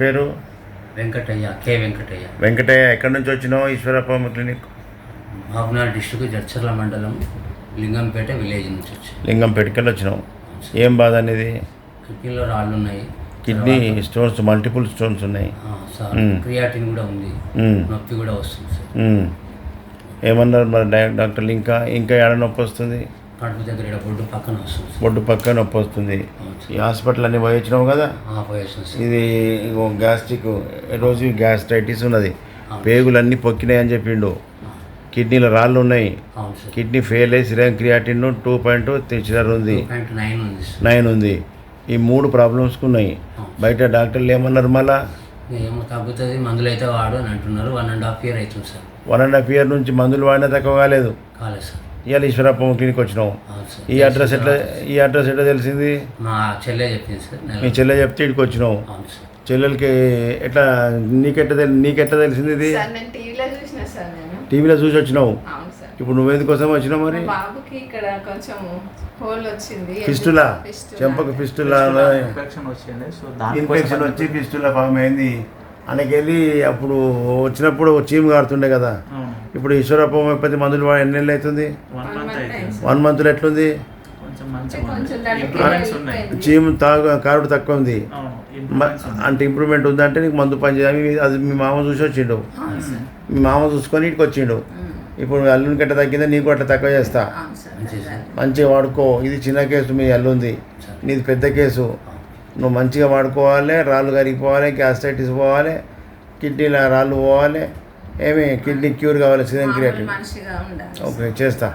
పేరు? వెంకటయ్య, వెంకటయ్య. వెంకటయ్య, ఎక్కడి నుంచి వచ్చినావు? ఈశ్వరప్ప క్లినిక్ మహబూబ్నగర్ డిస్ట్రిక్ట్ జడ్చర్ల మండలం లింగంపేట విలేజ్ నుంచి వచ్చి. లింగంపేటకి వచ్చినావు. ఏం బాధ అనేది? కిడ్నీలో రాళ్ళు ఉన్నాయి, కిడ్నీ స్టోన్స్, మల్టిపుల్ స్టోన్స్ ఉన్నాయి సార్. క్రియాటిన్ కూడా ఉంది, నొప్పి కూడా వస్తుంది సార్. ఏమన్నారు మరి డాక్టర్లు? ఇంకా ఏడ నొప్పి వస్తుంది? కడుపు దగ్గర బొడ్డు పక్కన వస్తుంది, బొడ్డు పక్కన నొప్పి వస్తుంది. ఈ హాస్పిటల్ అన్ని పోయి వచ్చినావు కదా? ఇది గ్యాస్ట్రిక్, రోజు గ్యాస్ట్రైటిస్ ఉన్నది, పేగులన్నీ పొక్కినాయి అని చెప్పిండు. కిడ్నీలో రాళ్ళు ఉన్నాయి, కిడ్నీ ఫెయిల్ అయ్యి సిరం క్రియాటిన్ 2.3 ఉంది, 9 ఉంది. ఈ 3 ప్రాబ్లమ్స్కి ఉన్నాయి. బయట డాక్టర్లు ఏమన్నారు? మళ్ళా ఏమో తగ్గుతుంది, మందులు అయితే వాడు అని అంటున్నారు. 1.5 year అవుతుంది సార్. 1.5 year నుంచి మందులు వాడినా తక్కువ కాలేదు సార్. ఇవాళ ఈశ్వరప్ప క్లినిక్ వచ్చినావు. ఈ అడ్రస్ ఎట్లా తెలిసింది? మా చెల్లె చెప్పింది సార్. మీ చెల్లె చెప్తే ఇక్కడికి వచ్చినావు. చెల్లెలకి ఎట్లా నీకెట్లా తెలిసింది? ఇది టీవీలో చూసి వచ్చినావు. ఇప్పుడు నువ్వెందుకోసం వచ్చినావు మరి? బాబుకి ఇక్కడ కొంచెం హోల్ వచ్చింది, ఫిస్టులా, చెంపకు ఫిస్టులా ఇన్ఫెక్షన్ వచ్చి ఫిస్టులా ఫామ్ అయింది. అనకెళ్ళి అప్పుడు వచ్చినప్పుడు చీము కారుతుండే కదా. ఇప్పుడు ఈశ్వరప్ప హోమియోపతి మందులు వాడి ఎన్ని నెలలు అవుతుంది? 1 monthలో ఎట్లుంది? చీము కారుడు తక్కువ ఉంది అంటే ఇంప్రూవ్మెంట్ ఉందంటే నీకు మందు పని చేయాలి. అది మీ మామ చూసి వచ్చిండు, మీ మామ చూసుకొని ఇటుకు వచ్చిండు. ఇప్పుడు అల్లునికి ఎట్లా తగ్గిందో నీకు అట్లా తక్కువ చేస్తా. మంచిగా వాడుకో. ఇది చిన్న కేసు, మీ అల్లుంది, నీది పెద్ద కేసు. నువ్వు మంచిగా వాడుకోవాలి. రాళ్ళు కరిగిపోవాలి, గ్యాస్ట్రైటిస్ పోవాలి, కిడ్నీలో రాళ్ళు పోవాలి, కిడ్నీ క్యూర్ కావాలి, సిరం క్రియాటిన్. ఓకే, చేస్తా.